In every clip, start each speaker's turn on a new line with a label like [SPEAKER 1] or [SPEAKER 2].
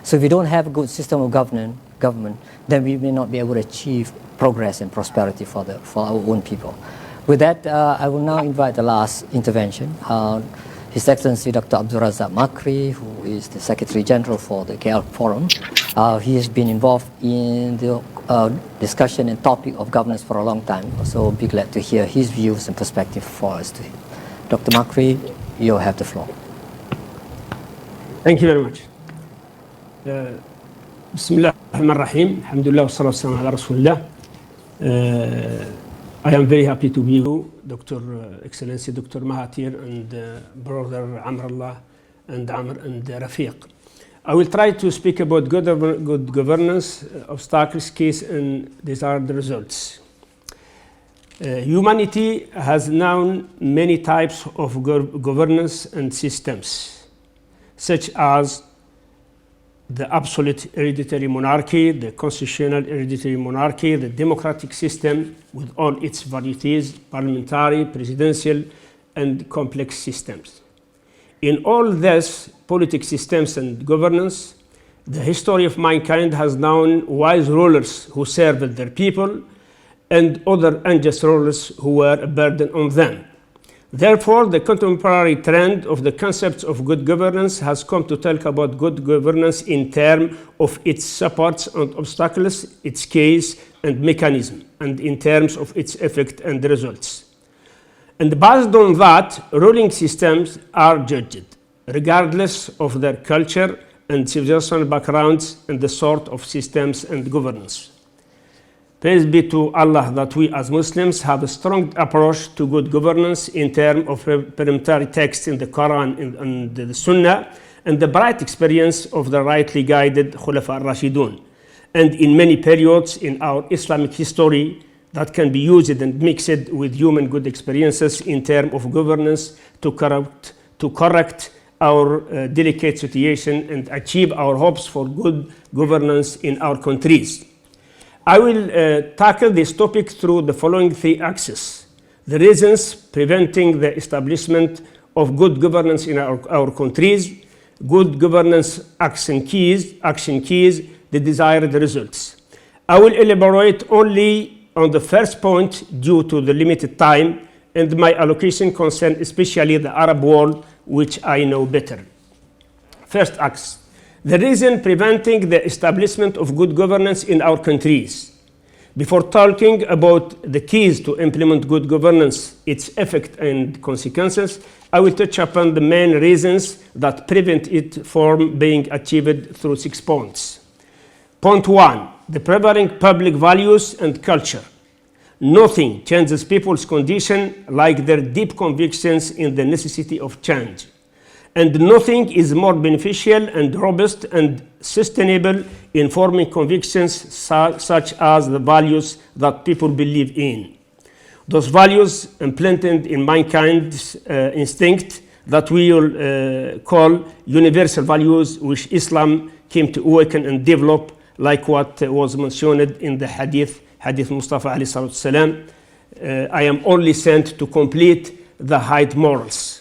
[SPEAKER 1] So if we don't have a good system of government, then we may not be able to achieve progress and prosperity for our own people. With that, I will now invite the last intervention. His Excellency Dr. Abdul-Razak Maqri, who is the Secretary General for the KL Forum. He has been involved in the discussion and topic of governance for a long time, so I'll be glad to hear his views and perspective for us today. Dr. Maqri, you have the floor.
[SPEAKER 2] Thank you very much. Bismillah ar-Rahman ar-Rahim. Alhamdulillah wa salatu wa ala Rasulullah. I am very happy to be you, Dr. Excellency Dr. Mehatiir and Brother Amrullah and Amr and Rafiq. I will try to speak about good governance, obstacles, case, and desired results. Humanity has known many types of governance and systems, such as the absolute hereditary monarchy, the constitutional hereditary monarchy, the democratic system with all its varieties, parliamentary, presidential, and complex systems. In all these political systems and governance, the history of mankind has known wise rulers who served their people and other unjust rulers who were a burden on them. Therefore, the contemporary trend of the concepts of good governance has come to talk about good governance in terms of its supports and obstacles, its case and mechanism, and in terms of its effect and results. And based on that, ruling systems are judged, regardless of their culture and civilizational backgrounds and the sort of systems and governance. Praise be to Allah that we as Muslims have a strong approach to good governance in terms of parliamentary texts in the Quran and the Sunnah, and the bright experience of the rightly guided Khulafa al-Rashidun, and in many periods in our Islamic history that can be used and mixed with human good experiences in terms of governance to correct our delicate situation and achieve our hopes for good governance in our countries. I will tackle this topic through the following three axes: the reasons preventing the establishment of good governance in our countries, good governance action keys, the desired results. I will elaborate only on the first point due to the limited time, and my allocation concern especially the Arab world, which I know better. First axe. The reason preventing the establishment of good governance in our countries. Before talking about the keys to implement good governance, its effect and consequences, I will touch upon the main reasons that prevent it from being achieved through 6 points. Point 1, the prevailing public values and culture. Nothing changes people's condition like their deep convictions in the necessity of change. And nothing is more beneficial and robust and sustainable in forming convictions such as the values that people believe in. Those values implanted in mankind's instinct that we will call universal values, which Islam came to awaken and develop, like what was mentioned in the Hadith Mustafa alayhi salatu salam, I am only sent to complete the high morals.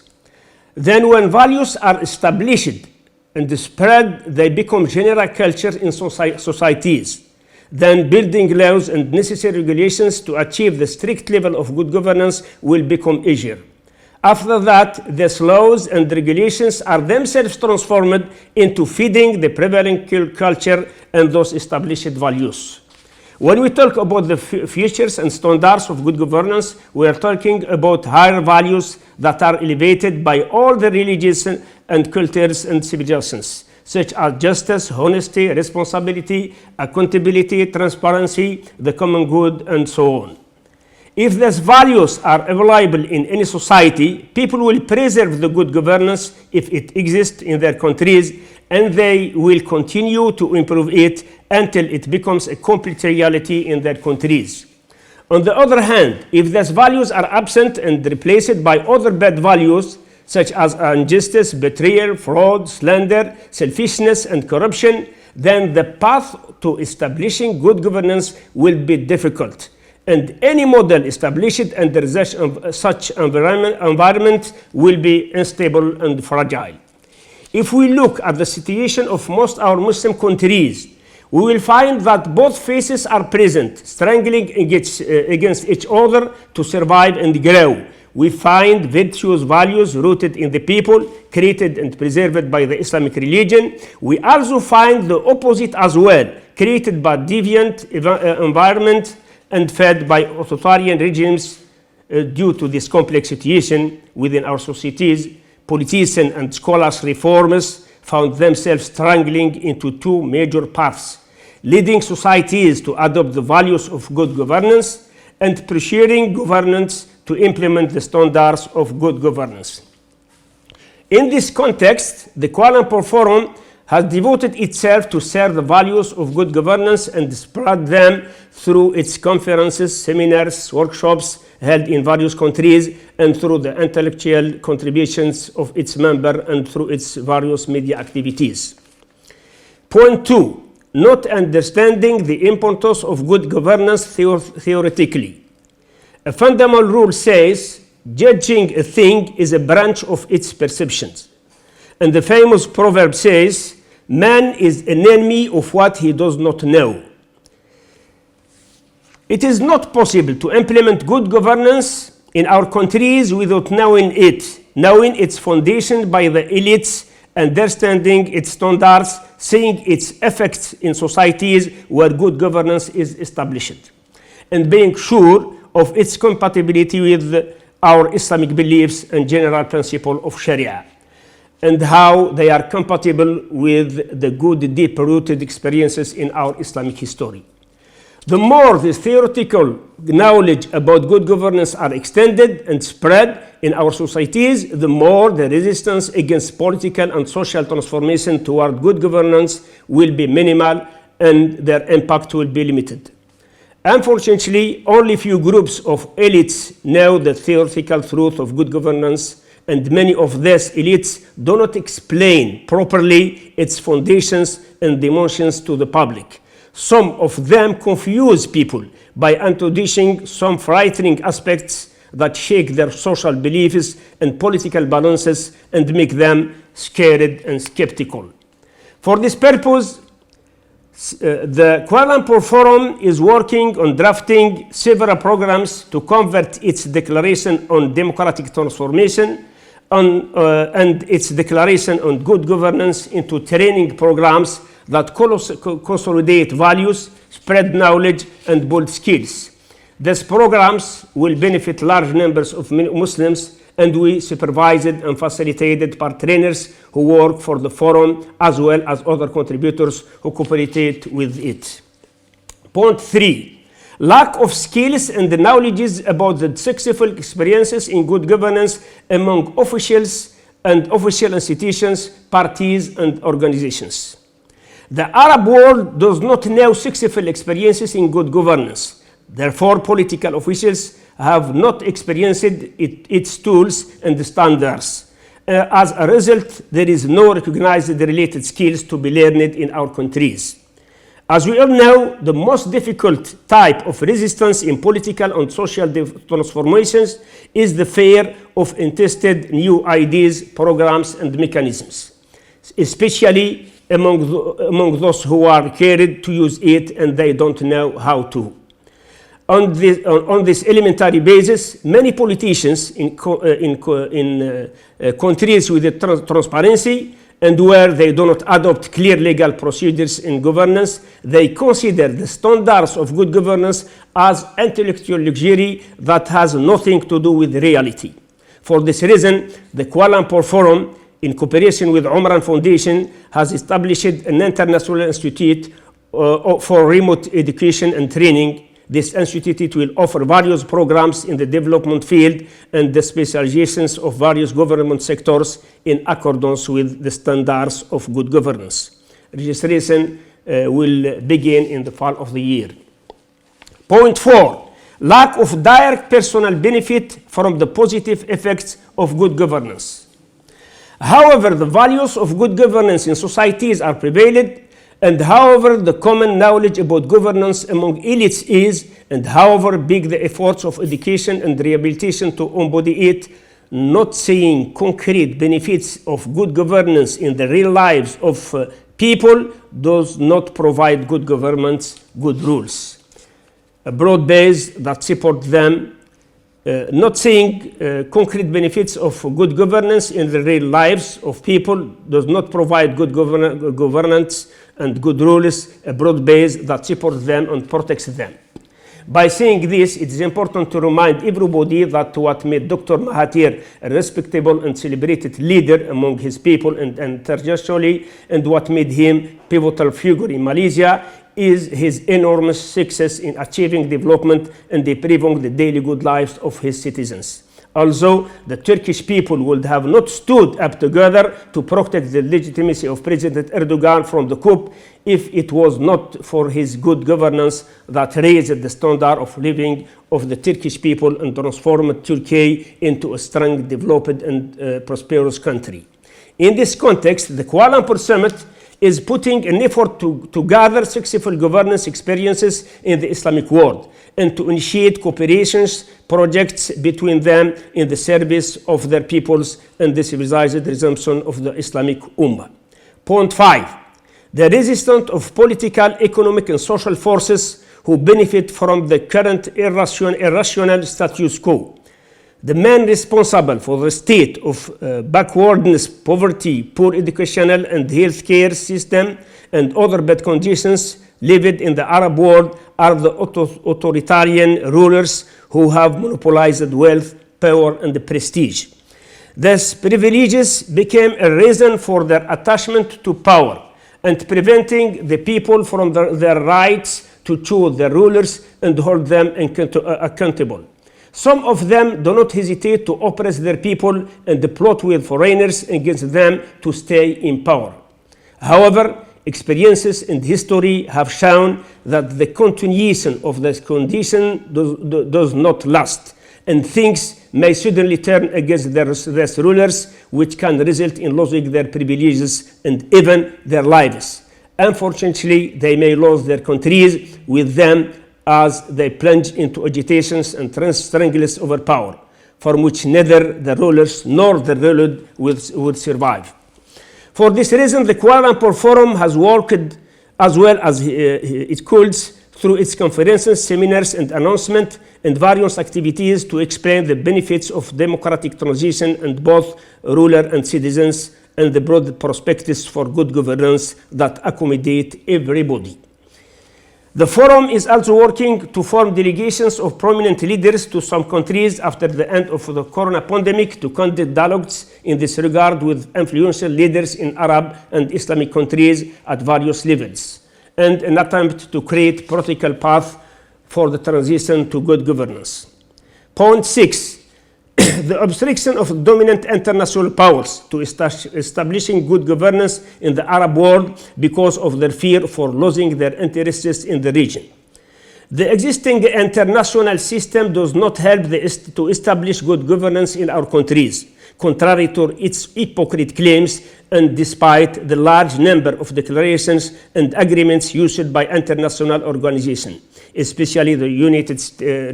[SPEAKER 2] Then when values are established and spread, they become general culture in societies. Then building laws and necessary regulations to achieve the strict level of good governance will become easier. After that, these laws and regulations are themselves transformed into feeding the prevailing culture and those established values. When we talk about the features and standards of good governance, we are talking about higher values that are elevated by all the religions and cultures and civilizations, such as justice, honesty, responsibility, accountability, transparency, the common good, and so on. If these values are available in any society, people will preserve the good governance if it exists in their countries, and they will continue to improve it until it becomes a complete reality in their countries. On the other hand, if these values are absent and replaced by other bad values, such as injustice, betrayal, fraud, slander, selfishness, and corruption, then the path to establishing good governance will be difficult. And any model established under such environment will be unstable and fragile. If we look at the situation of most our Muslim countries, we will find that both faces are present, struggling against each other to survive and grow. We find virtuous values rooted in the people, created and preserved by the Islamic religion. We also find the opposite as well, created by deviant environment and fed by authoritarian regimes. Due to this complex situation within our societies, politicians and scholars reformers found themselves strangling into two major paths, leading societies to adopt the values of good governance and pressuring governments to implement the standards of good governance. In this context, the Kuala Forum has devoted itself to serve the values of good governance and spread them through its conferences, seminars, workshops held in various countries, and through the intellectual contributions of its members and through its various media activities. Point 2, not understanding the importance of good governance theoretically. A fundamental rule says, judging a thing is a branch of its perceptions. And the famous proverb says, man is an enemy of what he does not know. It is not possible to implement good governance in our countries without knowing its foundation by the elites, understanding its standards, seeing its effects in societies where good governance is established, and being sure of its compatibility with our Islamic beliefs and general principle of Sharia, and how they are compatible with the good deep-rooted experiences in our Islamic history. The more the theoretical knowledge about good governance are extended and spread in our societies, the more the resistance against political and social transformation toward good governance will be minimal and their impact will be limited. Unfortunately, only few groups of elites know the theoretical truth of good governance, and many of these elites do not explain properly its foundations and dimensions to the public. Some of them confuse people by introducing some frightening aspects that shake their social beliefs and political balances and make them scared and skeptical. For this purpose, the Kuala Lumpur Forum is working on drafting several programs to convert its declaration on democratic transformation and its declaration on good governance into training programs that consolidate values, spread knowledge, and build skills. These programs will benefit large numbers of Muslims, and we supervised and facilitated by trainers who work for the forum as well as other contributors who cooperated with it. Point 3, lack of skills and knowledge about the successful experiences in good governance among officials and official institutions, parties, and organizations. The Arab world does not know successful experiences in good governance. Therefore, political officials have not experienced its tools and standards. As a result, there is no recognized related skills to be learned in our countries. As we all know, the most difficult type of resistance in political and social transformations is the fear of untested new ideas, programs, and mechanisms, especially among those who are scared to use it and they don't know how to. On this elementary basis, many politicians in countries with transparency and where they do not adopt clear legal procedures in governance, they consider the standards of good governance as intellectual luxury that has nothing to do with reality. For this reason, the Kuala Lumpur Forum, in cooperation with Umran Foundation, has established an international institute for remote education and training. This institute will offer various programs in the development field and the specializations of various government sectors in accordance with the standards of good governance. Registration will begin in the fall of the year. Point 4, lack of direct personal benefit from the positive effects of good governance. However, the values of good governance in societies are prevalent, and however the common knowledge about governance among elites is, and however big the efforts of education and rehabilitation to embody it, not seeing concrete benefits of good governance in the real lives of people does not provide good governments, good rules. A broad base that support them, not seeing concrete benefits of good governance in the real lives of people does not provide good governance and good rules, a broad base that supports them and protects them. By saying this, it is important to remind everybody that what made Dr. Mahathir a respectable and celebrated leader among his people and internationally, and what made him pivotal figure in Malaysia, is his enormous success in achieving development and improving the daily good lives of his citizens. Although the Turkish people would have not stood up together to protect the legitimacy of President Erdogan from the coup if it was not for his good governance that raised the standard of living of the Turkish people and transformed Turkey into a strong, developed and prosperous country. In this context, the Kuala-Lumpur Summit is putting an effort to gather successful governance experiences in the Islamic world and to initiate cooperations projects between them in the service of their peoples and the civilized resumption of the Islamic Ummah. Point 5. The resistance of political, economic and social forces who benefit from the current irrational status quo. The man responsible for the state of backwardness, poverty, poor educational and healthcare system, and other bad conditions lived in the Arab world are the authoritarian rulers who have monopolized wealth, power, and prestige. These privileges became a reason for their attachment to power and preventing the people from their rights to choose their rulers and hold them accountable. Some of them do not hesitate to oppress their people and plot with foreigners against them to stay in power. However, experiences in history have shown that the continuation of this condition does not last, and things may suddenly turn against their rulers, which can result in losing their privileges and even their lives. Unfortunately, they may lose their countries with them as they plunge into agitations and struggles over power, from which neither the rulers nor the ruled would survive. For this reason, the Kuala Lumpur Forum has worked as well as it could through its conferences, seminars, and announcements, and various activities to explain the benefits of democratic transition and both ruler and citizens, and the broad perspectives for good governance that accommodate everybody. The forum is also working to form delegations of prominent leaders to some countries after the end of the corona pandemic to conduct dialogues in this regard with influential leaders in Arab and Islamic countries at various levels, and an attempt to create practical path for the transition to good governance. Point 6. The obstruction of dominant international powers to establishing good governance in the Arab world because of their fear for losing their interests in the region. The existing international system does not help to establish good governance in our countries, contrary to its hypocrite claims and despite the large number of declarations and agreements used by international organizations, especially the United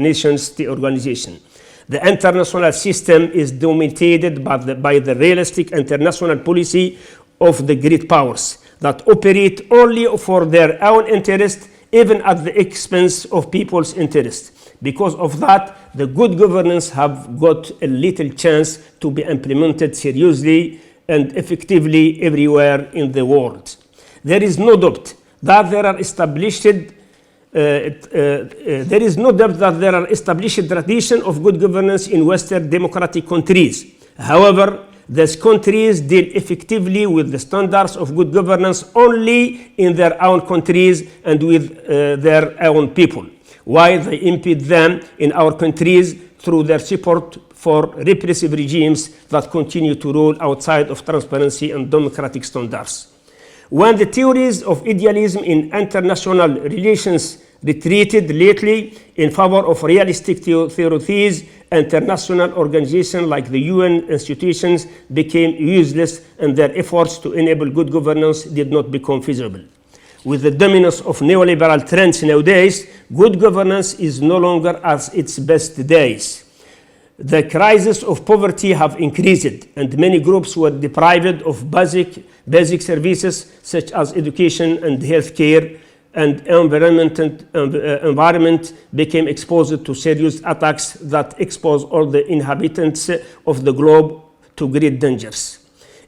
[SPEAKER 2] Nations Organization. The international system is dominated by the realistic international policy of the great powers that operate only for their own interest, even at the expense of people's interest. Because of that, the good governance have got a little chance to be implemented seriously and effectively everywhere in the world. There is no doubt that there are established tradition of good governance in Western democratic countries. However, these countries deal effectively with the standards of good governance only in their own countries and with their own people, while they impede them in our countries through their support for repressive regimes that continue to rule outside of transparency and democratic standards. When the theories of idealism in international relations retreated lately in favor of realistic theories, international organizations like the UN institutions became useless and their efforts to enable good governance did not become feasible. With the dominance of neoliberal trends nowadays, good governance is no longer at its best days. the crisis of poverty have increased, and many groups were deprived of basic services such as education and health care, and environment became exposed to serious attacks that expose all the inhabitants of the globe to great dangers.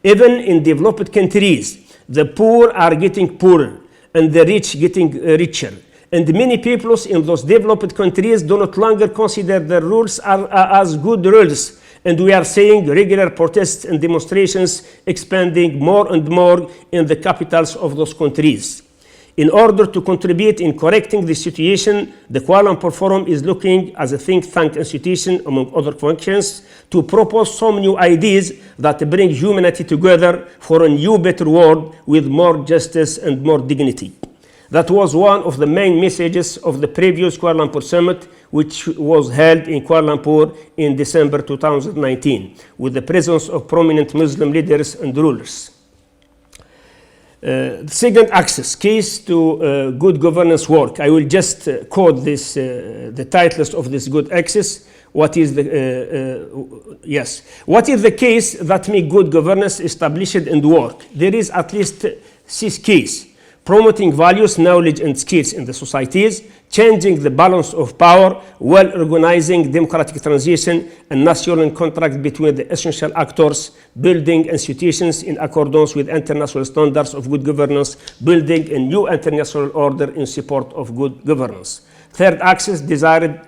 [SPEAKER 2] Even in developed countries, the poor are getting poorer and the rich getting richer. And many peoples in those developed countries do not longer consider the rules as good rules. And we are seeing regular protests and demonstrations expanding more and more in the capitals of those countries. In order to contribute in correcting the situation, the Kuala-Lumpur Forum is looking as a think tank institution, among other functions, to propose some new ideas that bring humanity together for a new, better world with more justice and more dignity. That was one of the main messages of the previous Kuala Lumpur Summit, which was held in Kuala Lumpur in December 2019, with the presence of prominent Muslim leaders and rulers. The second axis, keys to good governance work. I will just quote this, the titles of this good axis. What is the What is the case that make good governance established and work? There is at least 6 keys: promoting values, knowledge, and skills in the societies, changing the balance of power, well organizing democratic transition and national contract between the essential actors, building institutions in accordance with international standards of good governance, building a new international order in support of good governance. Third axis, desired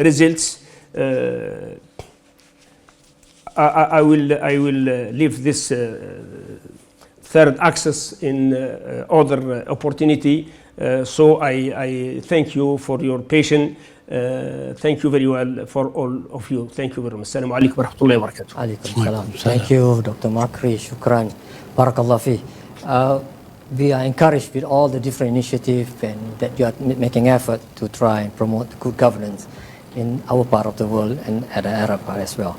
[SPEAKER 2] results. I will leave this third axis in other opportunity. So I thank you for your patience. Thank you very well for all of you. Thank you very much. Assalamu alaikum wa rahmatullahi wa barakatuh.
[SPEAKER 1] Alaikum salam. Thank you, Dr. Maqri. Shukran. Barakallah fi. We are encouraged with all the different initiatives and that you are making effort to try and promote good governance in our part of the world and at the Arab part as well.